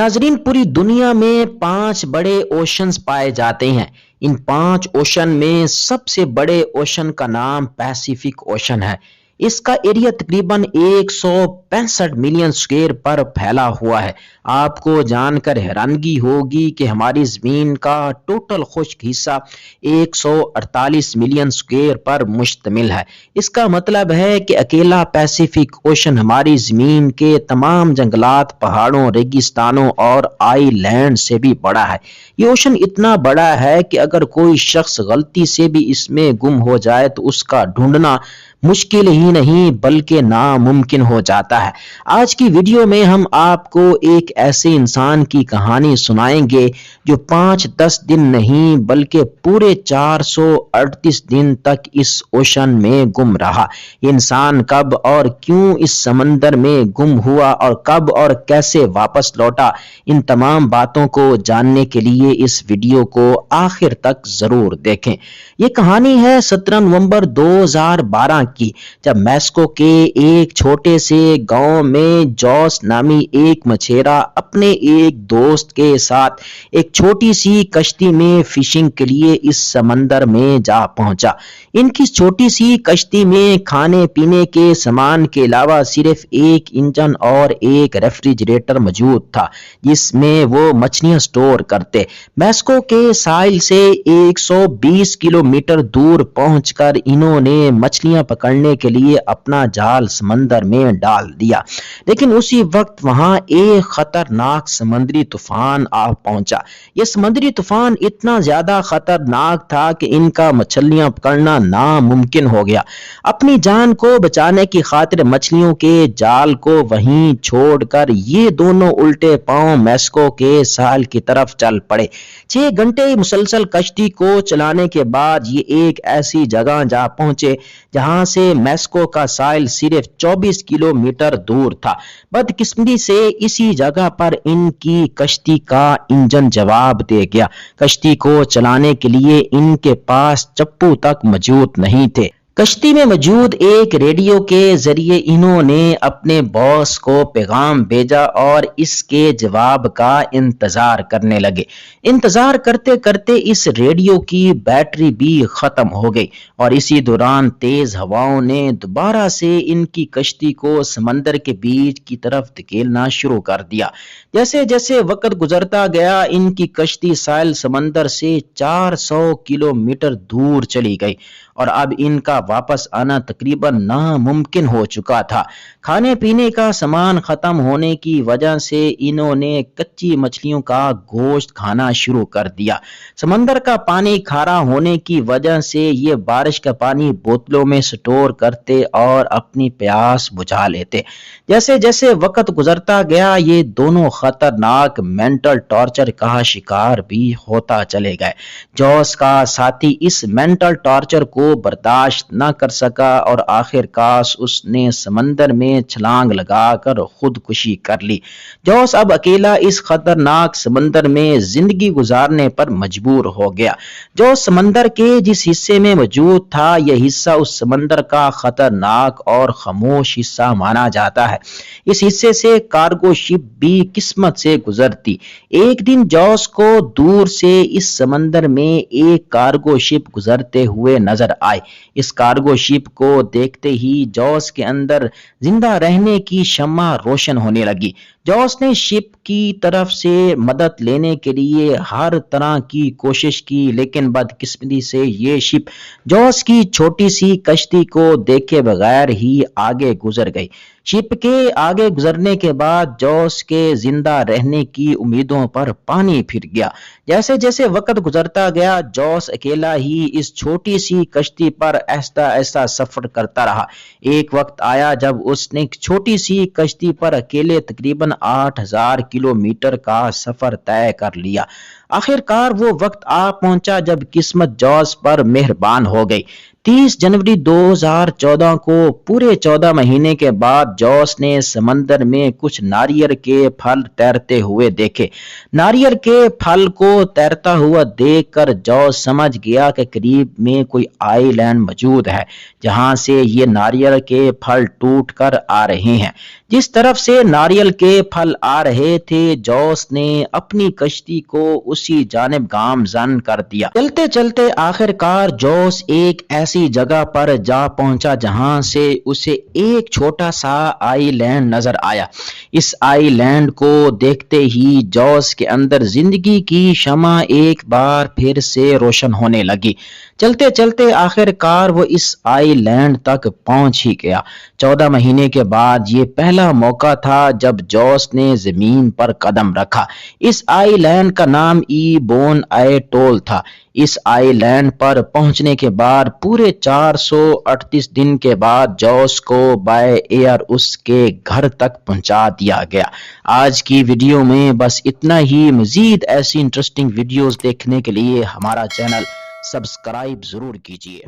नाजरीन, पूरी दुनिया में 5 बड़े ओशंस पाए जाते हैं। इन 5 ओशन में सबसे बड़े ओशन का नाम पैसिफिक ओशन है। इसका एरिया तकरीबन 165 मिलियन स्क्वायर पर फैला हुआ है। आपको जानकर हैरानगी होगी कि हमारी ज़मीन का टोटल खुश्क हिस्सा 148 मिलियन स्क्वायर पर मुश्तमिल है। इसका मतलब है कि अकेला पैसिफिक ओशन हमारी ज़मीन के तमाम जंगलात, पहाड़ों, रेगिस्तानों और आइलैंड से भी बड़ा है। ये ओशन इतना बड़ा है कि अगर कोई शख्स गलती से भी इसमें गुम हो जाए तो उसका ढूंढना मुश्किल ही नहीं बल्कि नामुमकिन हो जाता है। आज की वीडियो में हम आपको एक ऐसे इंसान की कहानी सुनाएंगे जो 5-10 दिन नहीं बल्कि पूरे 438 दिन तक इस ओशन में गुम रहा। ये इंसान कब और क्यों इस समंदर में गुम हुआ और कब और कैसे वापस लौटा, इन तमाम बातों को जानने के लिए इस वीडियो को आखिर तक जरूर देखें। ये कहानी है 17 नवंबर 2012 की, जब मैक्सिको के एक छोटे से गांव में जॉस नामी एक मछेरा अपने एक दोस्त के साथ एक छोटी सी कश्ती में फिशिंग के लिए इस समंदर में जा पहुंचा। इनकी छोटी सी कश्ती में खाने पीने के सामान के अलावा सिर्फ एक इंजन और एक रेफ्रिजरेटर मौजूद था जिसमें वो मछलियां स्टोर करते। मैक्सिको के साहिल से 120 किलोमीटर दूर पहुंचकर इन्होंने मछलियां पकड़ने के लिए अपना जाल समंदर में डाल दिया, लेकिन उसी वक्त वहां एक खतरनाक समुद्री तूफान आ पहुंचा। यह समुद्री तूफान इतना ज्यादा खतरनाक था कि इनका मछलियां पकड़ना नामुमकिन हो गया। अपनी जान को बचाने की खातिर मछलियों के जाल को वहीं छोड़कर ये दोनों उल्टे पांव मैक्सिको के साहिल की तरफ चल पड़े। 6 घंटे मुसलसल कश्ती को चलाने के बाद ये एक ऐसी जगह जा पहुंचे जहां से मैक्सिको का साहिल सिर्फ 24 किलोमीटर दूर था। बदकिस्मती से इसी जगह पर इनकी कश्ती का इंजन जवाब दे गया। कश्ती को चलाने के लिए इनके पास चप्पू तक मौजूद नहीं थे। कश्ती में मौजूद एक रेडियो के जरिए इन्होंने अपने बॉस को पैगाम भेजा और इसके जवाब का इंतजार करने लगे। इंतजार करते करते इस रेडियो की बैटरी भी खत्म हो गई और इसी दौरान तेज हवाओं ने दोबारा से इनकी कश्ती को समंदर के बीच की तरफ धकेलना शुरू कर दिया। जैसे जैसे वक्त गुजरता गया इनकी कश्ती साहिल समंदर से 400 किलोमीटर दूर चली गई और अब इनका वापस आना तकरीबन नामुमकिन हो चुका था। खाने पीने का सामान खत्म होने की वजह से इन्होंने कच्ची मछलियों का गोश्त खाना शुरू कर दिया। समंदर का पानी खारा होने की वजह से ये बारिश का पानी बोतलों में स्टोर करते और अपनी प्यास बुझा लेते। जैसे जैसे वक्त गुजरता गया ये दोनों खतरनाक मेंटल टॉर्चर का शिकार भी होता चले गए। जॉस का साथी इस मेंटल टॉर्चर को बर्दाश्त न कर सका और आखिरकार उसने समंदर में छलांग लगाकर खुदकुशी कर ली। जॉस अब अकेला इस खतरनाक समंदर में जिंदगी गुजारने पर मजबूर हो गया। जॉस समंदर के जिस हिस्से में मौजूद था यह हिस्सा उस समंदर का खतरनाक और खामोश हिस्सा माना जाता है। इस हिस्से से कार्गो शिप भी किस्मत से गुजरती। एक दिन जॉस को दूर से इस समंदर में एक कार्गो शिप गुजरते हुए नजर आई। इस कार्गो शिप को देखते ही जॉस के अंदर जिंदा रहने की शम्मा रोशन होने लगी। जॉस ने शिप की तरफ से मदद लेने के लिए हर तरह की कोशिश की, लेकिन बदकिस्मती से ये शिप जॉस की छोटी सी कश्ती को देखे बगैर ही आगे गुजर गई। शिप के आगे गुजरने के बाद जॉस के जिंदा रहने की उम्मीदों पर पानी फिर गया। जैसे जैसे वक्त गुजरता गया जॉस अकेला ही इस छोटी सी कश्ती पर ऐसा ऐसा सफर करता रहा। एक वक्त आया जब उसने एक छोटी सी कश्ती पर अकेले तकरीबन 8000 किलोमीटर का सफर तय कर लिया। आखिरकार वो वक्त आ पहुंचा जब किस्मत जॉस पर मेहरबान हो गई। 30 जनवरी 2014 को पूरे 14 महीने के बाद जॉस ने समंदर में कुछ नारियल के फल तैरते हुए देखे। नारियल के फल को तैरता हुआ देखकर जॉस समझ गया कि करीब में कोई आइलैंड मौजूद है जहां से ये नारियल के फल टूट कर आ रहे हैं। जिस तरफ से नारियल के फल आ रहे थे, जॉस ने अपनी कश्ती को उसी जानिब गामजन कर दिया। चलते चलते आखिरकार जॉस एक ऐसी जगह पर जा पहुंचा जहां से उसे एक छोटा सा आइलैंड नजर आया। इस आइलैंड को देखते ही जॉस के अंदर जिंदगी की शमा एक बार फिर से रोशन होने लगी। चलते चलते आखिरकार वो इस आइलैंड तक पहुंच ही गया। 14 महीने के बाद ये पहला मौका था जब जॉस ने जमीन पर कदम रखा। इस आइलैंड का नाम ई-बोन एटोल था। इस आइलैंड पर पहुंचने के बाद पूरे 438 दिन के बाद जॉस को बाय एयर उसके घर तक पहुंचा दिया गया। आज की वीडियो में बस इतना ही। मजीद ऐसी इंटरेस्टिंग वीडियोस देखने के लिए हमारा चैनल सब्सक्राइब जरूर कीजिए।